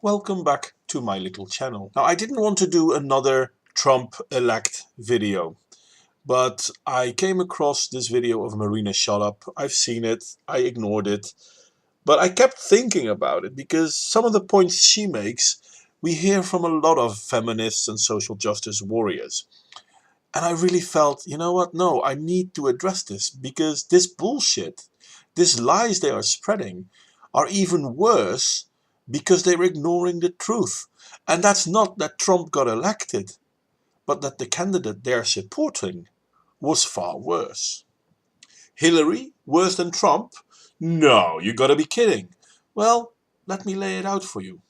welcome back to my little channel. Now, I didn't want to do another Trump-elect video, but I came across this video of Marina shutup. I've seen it, I ignored it, but I kept thinking about it because some of the points she makes we hear from a lot of feminists and social justice warriors. And I really felt, you know what, no, I need to address this because this bullshit, these lies they are spreading are even worse because they're ignoring the truth. And that's not that Trump got elected, but that the candidate they're supporting was far worse. Hillary worse than Trump? No, you gotta be kidding. Well, let me lay it out for you.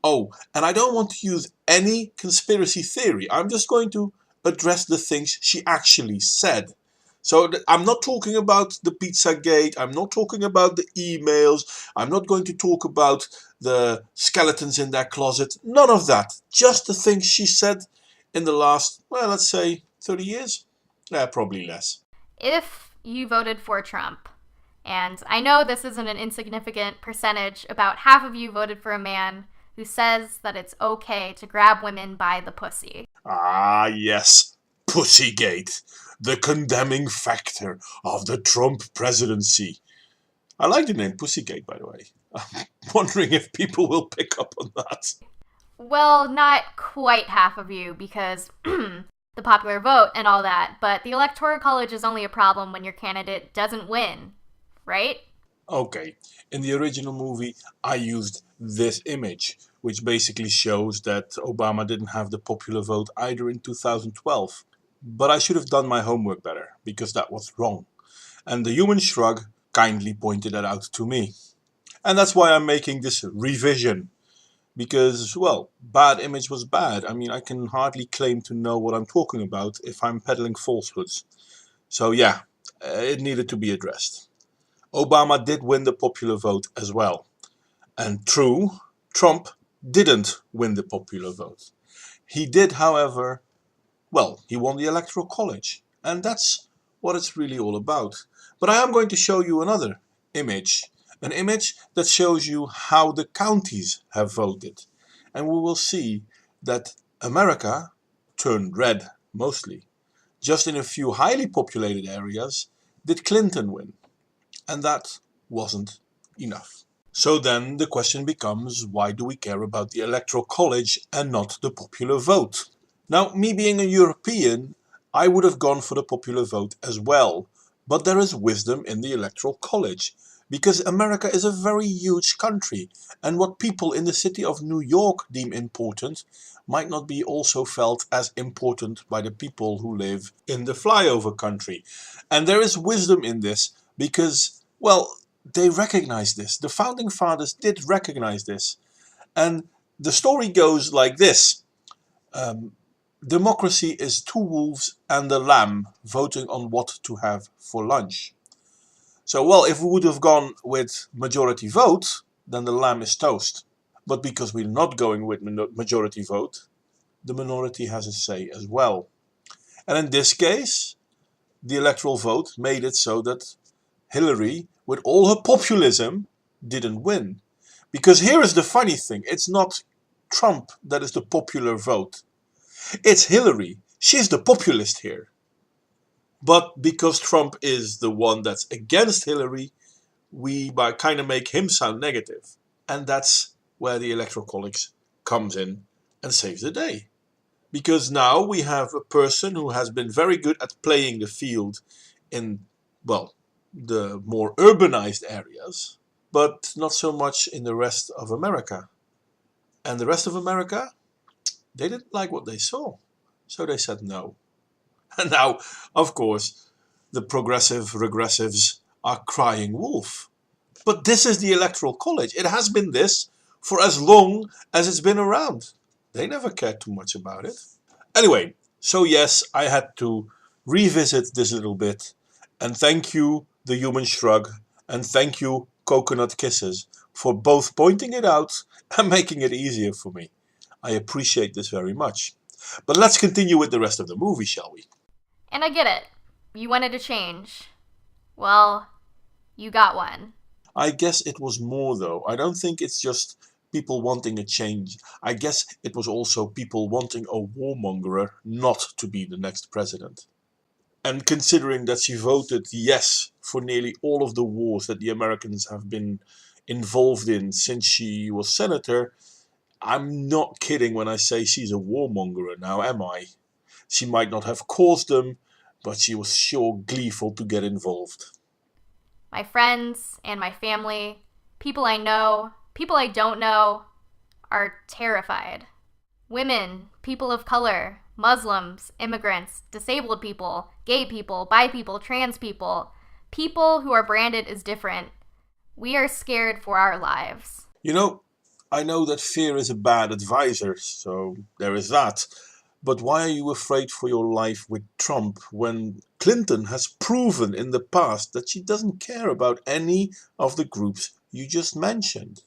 Oh, and I don't want to use any conspiracy theory. I'm just going to address the things she actually said. So I'm not talking about the Pizzagate, I'm not talking about the emails, I'm not going to talk about the skeletons in their closet, none of that. Just the things she said in the last, well, let's say 30 years? Yeah, probably less. If you voted for Trump, and I know this isn't an insignificant percentage, about half of you voted for a man who says that it's okay to grab women by the pussy. Ah, yes, Pussygate, the condemning factor of the Trump presidency. I like the name Pussygate, by the way. I'm wondering if people will pick up on that. Well, not quite half of you, because the popular vote and all that, but the Electoral College is only a problem when your candidate doesn't win, right? Okay, in the original movie I used this image, which basically shows that Obama didn't have the popular vote either in 2012. But I should have done my homework better, because that was wrong. And the human shrug kindly pointed that out to me. And that's why I'm making this revision. Because, well, bad image was bad. I mean, I can hardly claim to know what I'm talking about if I'm peddling falsehoods. So yeah, it needed to be addressed. Obama did win the popular vote as well. And true, Trump didn't win the popular vote. He did, however, well, he won the Electoral College. And that's what it's really all about. But I am going to show you another image. An image that shows you how the counties have voted. And we will see that America turned red, mostly. Just in a few highly populated areas did Clinton win. And that wasn't enough. So then the question becomes, why do we care about the Electoral College and not the popular vote? Now, me being a European, I would have gone for the popular vote as well. But there is wisdom in the Electoral College. Because America is a very huge country. And what people in the city of New York deem important might not be also felt as important by the people who live in the flyover country. And there is wisdom in this because, well, they recognize this. The founding fathers did recognize this. And the story goes like this. Democracy is two wolves and a lamb voting on what to have for lunch. So, well, if we would have gone with majority vote, then the lamb is toast. But because we're not going with majority vote, the minority has a say as well. And in this case, the electoral vote made it so that Hillary, with all her populism, didn't win. Because here is the funny thing, it's not Trump that is the popular vote. It's Hillary. She's the populist here. But because Trump is the one that's against Hillary, we kind of make him sound negative. And that's where the Electoral College comes in and saves the day. Because now we have a person who has been very good at playing the field in, well, the more urbanized areas, but not so much in the rest of America. And the rest of America, they didn't like what they saw. So they said no. And now, of course, the progressive regressives are crying wolf. But this is the Electoral College. It has been this for as long as it's been around. They never cared too much about it. Anyway, so yes, I had to revisit this a little bit. And thank you, the human shrug. And thank you, coconut kisses, for both pointing it out and making it easier for me. I appreciate this very much. But let's continue with the rest of the movie, shall we? And I get it. You wanted a change. Well, you got one. I guess it was more though. I don't think it's just people wanting a change. I guess it was also people wanting a warmonger not to be the next president. And considering that she voted yes for nearly all of the wars that the Americans have been involved in since she was senator, I'm not kidding when I say she's a warmonger now, am I? She might not have caused them, but she was sure gleeful to get involved. My friends and my family, people I know, people I don't know, are terrified. Women, people of color, Muslims, immigrants, disabled people, gay people, bi people, trans people, people who are branded as different. We are scared for our lives. You know, I know that fear is a bad advisor, so there is that. But why are you afraid for your life with Trump when Clinton has proven in the past that she doesn't care about any of the groups you just mentioned?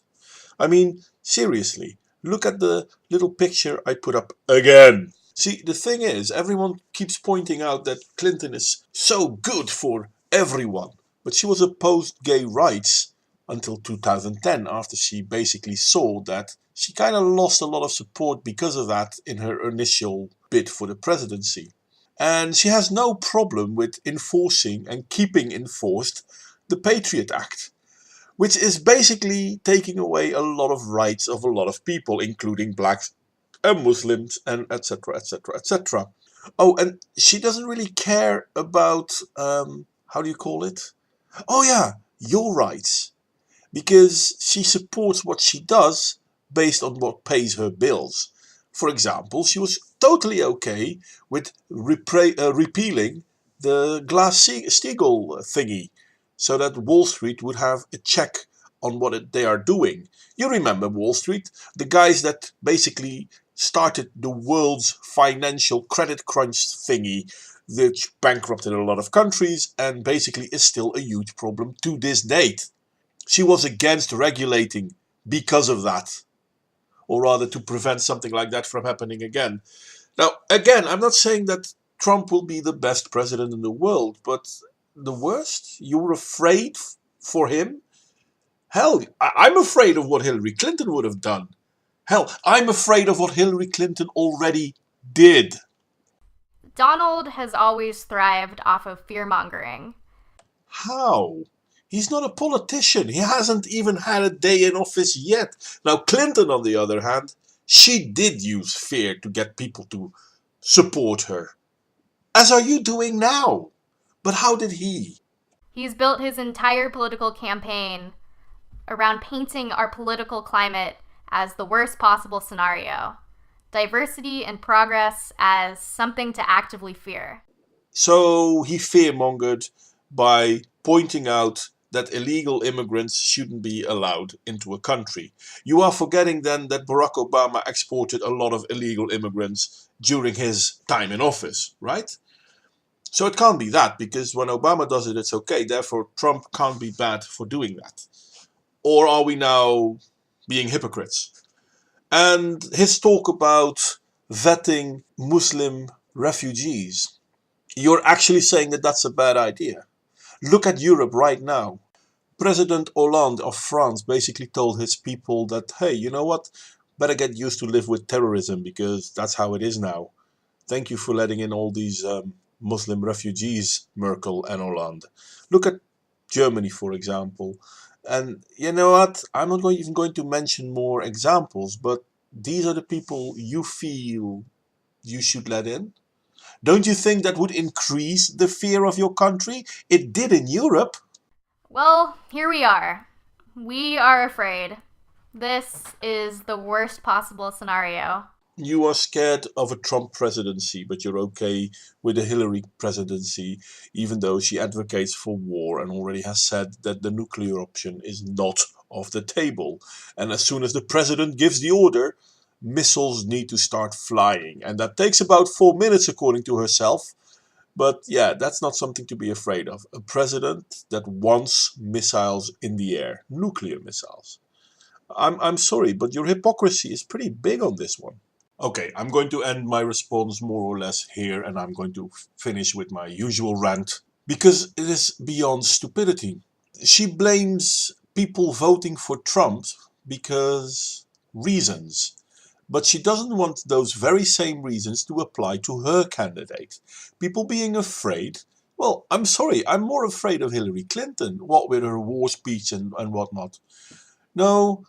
I mean, seriously, look at the little picture I put up again. See, the thing is, everyone keeps pointing out that Clinton is so good for everyone, but she was opposed gay rights until 2010, after she basically saw that she kind of lost a lot of support because of that in her initial bid for the presidency. And she has no problem with enforcing and keeping enforced the Patriot Act, which is basically taking away a lot of rights of a lot of people, including blacks and Muslims and etc. etc. etc. Oh, and she doesn't really care about how do you call it? Oh yeah, your rights, because she supports what she does based on what pays her bills. For example, she was totally okay with repealing the Glass-Steagall thingy, so that Wall Street would have a check on what they are doing. You remember Wall Street, the guys that basically started the world's financial credit crunch thingy, which bankrupted a lot of countries and basically is still a huge problem to this date. She was against regulating because of that, or rather to prevent something like that from happening again. Now, again, I'm not saying that Trump will be the best president in the world, but the worst? You were afraid for him? Hell, I'm afraid of what Hillary Clinton would have done. Hell, I'm afraid of what Hillary Clinton already did. Donald has always thrived off of fearmongering. How? He's not a politician. He hasn't even had a day in office yet. Now, Clinton, on the other hand, she did use fear to get people to support her. As are you doing now. But how did he? He's built his entire political campaign around painting our political climate as the worst possible scenario. Diversity and progress as something to actively fear. So he fearmongered by pointing out that illegal immigrants shouldn't be allowed into a country. You are forgetting then that Barack Obama exported a lot of illegal immigrants during his time in office, right? So it can't be that, because when Obama does it, it's okay. Therefore, Trump can't be bad for doing that. Or are we now being hypocrites? And his talk about vetting Muslim refugees. You're actually saying that that's a bad idea. Look at Europe right now. President Hollande of France basically told his people that, hey, you know what? Better get used to live with terrorism, because that's how it is now. Thank you for letting in all these Muslim refugees, Merkel and Hollande. Look at Germany, for example. And you know what? I'm not even going to mention more examples, but these are the people you feel you should let in. Don't you think that would increase the fear of your country? It did in Europe. Well, here we are. We are afraid. This is the worst possible scenario. You are scared of a Trump presidency, but you're okay with a Hillary presidency, even though she advocates for war and already has said that the nuclear option is not off the table. And as soon as the president gives the order, missiles need to start flying. And that takes about 4 minutes, according to herself. But yeah, that's not something to be afraid of. A president that wants missiles in the air, nuclear missiles. I'm sorry, but your hypocrisy is pretty big on this one. Okay, I'm going to end my response more or less here, and I'm going to finish with my usual rant, because it is beyond stupidity. She blames people voting for Trump because reasons. But she doesn't want those very same reasons to apply to her candidate. People being afraid, well, I'm sorry, I'm more afraid of Hillary Clinton, what with her war speech and whatnot. No,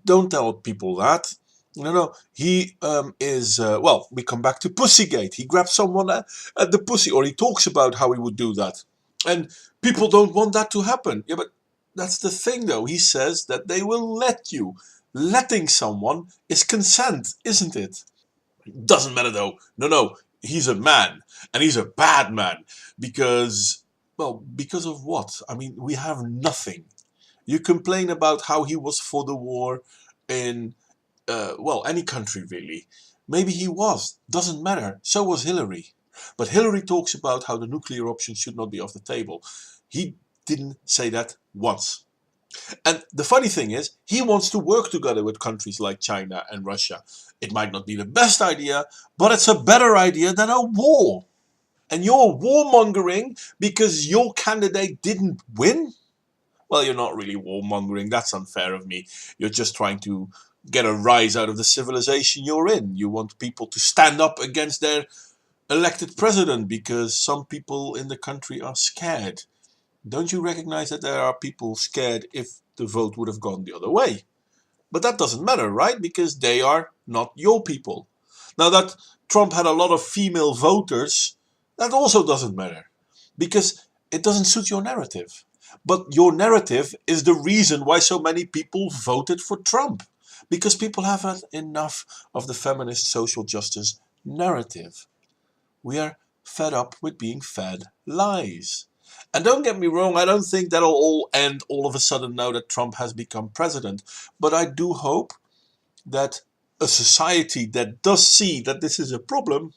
don't tell people that. No, no, he is, well, we come back to Pussygate. He grabs someone at the pussy, or he talks about how he would do that. And people don't want that to happen. Yeah, but that's the thing, though. He says that they will let you. Letting someone is consent, isn't it? Doesn't matter, though. No, no, he's a man, and he's a bad man. Because, well, because of what? I mean, we have nothing. You complain about how he was for the war in, well, any country really. Maybe he was. Doesn't matter. So was Hillary. But Hillary talks about how the nuclear option should not be off the table. He didn't say that once. And the funny thing is, he wants to work together with countries like China and Russia. It might not be the best idea, but it's a better idea than a war. And you're warmongering because your candidate didn't win? Well, you're not really warmongering. That's unfair of me. You're just trying to get a rise out of the civilization you're in. You want people to stand up against their elected president because some people in the country are scared. Don't you recognize that there are people scared if the vote would have gone the other way? But that doesn't matter, right? Because they are not your people. Now that Trump had a lot of female voters, that also doesn't matter. Because it doesn't suit your narrative. But your narrative is the reason why so many people voted for Trump. Because people have had enough of the feminist social justice narrative. We are fed up with being fed lies. And don't get me wrong, I don't think that'll all end all of a sudden now that Trump has become president. But I do hope that a society that does see that this is a problem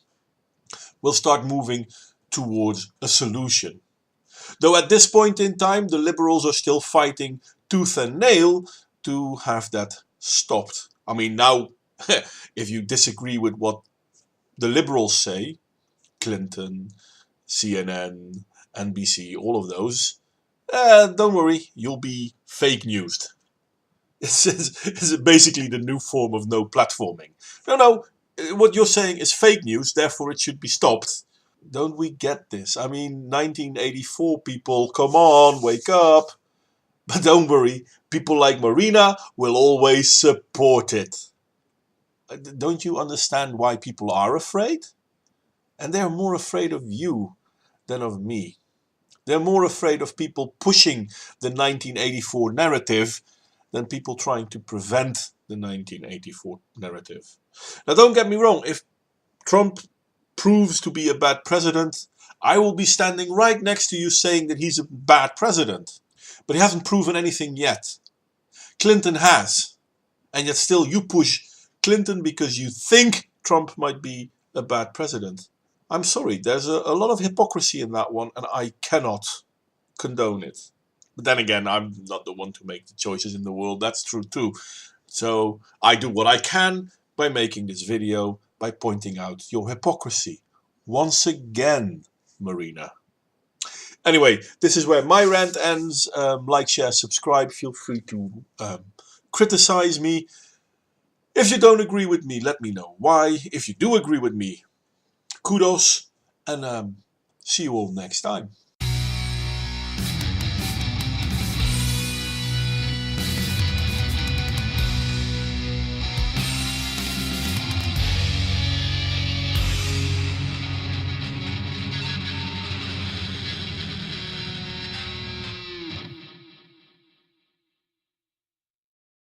will start moving towards a solution. Though at this point in time, the liberals are still fighting tooth and nail to have that stopped. I mean, now, if you disagree with what the liberals say, Clinton, CNN, NBC, all of those, don't worry, you'll be fake newsed. It's basically the new form of no platforming. No, no, what you're saying is fake news, therefore it should be stopped. Don't we get this? I mean, 1984 people, come on, wake up. But don't worry, people like Marina will always support it. Don't you understand why people are afraid? And they're more afraid of you than of me. They're more afraid of people pushing the 1984 narrative than people trying to prevent the 1984 narrative. Now, don't get me wrong, if Trump proves to be a bad president, I will be standing right next to you saying that he's a bad president. But he hasn't proven anything yet. Clinton has. And yet still you push Clinton because you think Trump might be a bad president. I'm sorry, there's a lot of hypocrisy in that one, and I cannot condone it. But then again, I'm not the one to make the choices in the world, that's true too. So I do what I can by making this video, by pointing out your hypocrisy. Once again, Marina. Anyway, this is where my rant ends. Like, share, subscribe. Feel free to criticize me. If you don't agree with me, let me know why. If you do agree with me, kudos. And see you all next time.